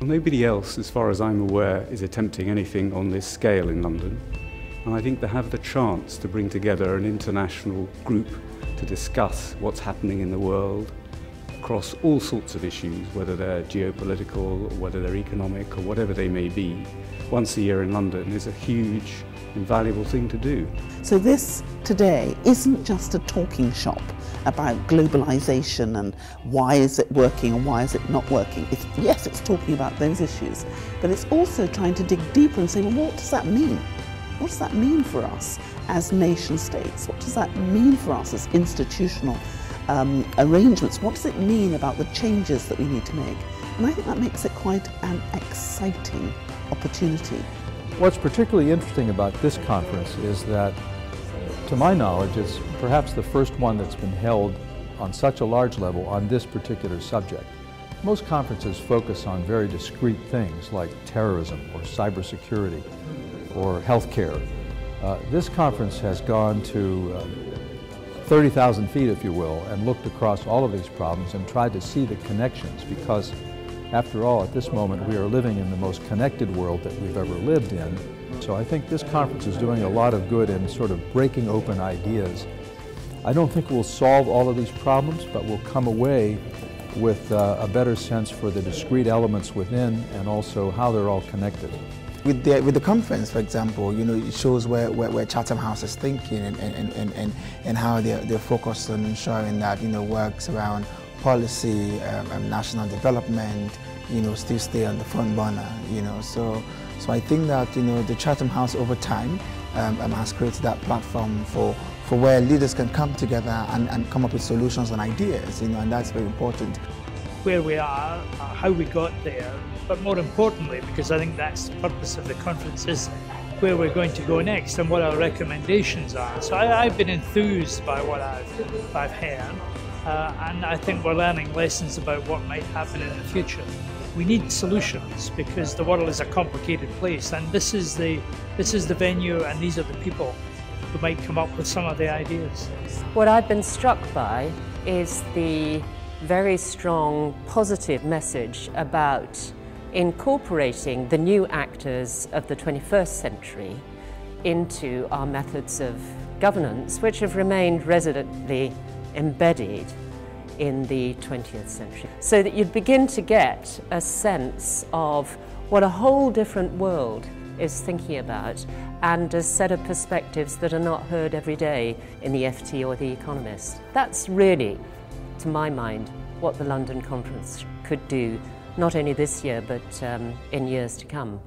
Nobody else, as far as I'm aware, is attempting anything on this scale in London. And I think they have the chance to bring together an international group to discuss what's happening in the world across all sorts of issues, whether they're geopolitical, or whether they're economic, or whatever they may be. Once a year in London is a huge, invaluable thing to do. So this today isn't just a talking shop about globalisation and why is it working and why is it not working. Yes, it's talking about those issues, but it's also trying to dig deeper and say, well, what does that mean? What does that mean for us as nation states? What does that mean for us as institutional arrangements? What does it mean about the changes that we need to make? And I think that makes it quite an exciting opportunity. What's particularly interesting about this conference is that, to my knowledge, it's perhaps the first one that's been held on such a large level on this particular subject. Most conferences focus on very discrete things like terrorism or cybersecurity or healthcare. This conference has gone to 30,000 feet, if you will, and looked across all of these problems and tried to see the connections, because after all, at this moment, we are living in the most connected world that we've ever lived in. So I think this conference is doing a lot of good in sort of breaking open ideas. I don't think we'll solve all of these problems, but we'll come away with a better sense for the discrete elements within and also how they're all connected. With the conference, for example, you know, it shows where Chatham House is thinking and how they're focused on ensuring that, you know, works around policy, national development, you know, still stay on the front burner, you know. So I think that, you know, the Chatham House over time has created that platform for where leaders can come together and come up with solutions and ideas, you know, and that's very important. Where we are, how we got there, but more importantly, because I think that's the purpose of the conference, is where we're going to go next and what our recommendations are. So I've been enthused by what I've heard, and I think we're learning lessons about what might happen in the future. We need solutions because the world is a complicated place, and this is the venue, and these are the people who might come up with some of the ideas. What I've been struck by is the very strong positive message about incorporating the new actors of the 21st century into our methods of governance, which have remained resolutely embedded in the 20th century. So that you'd begin to get a sense of what a whole different world is thinking about, and a set of perspectives that are not heard every day in the FT or the Economist. That's really, to my mind, what the London Conference could do, not only this year, but in years to come.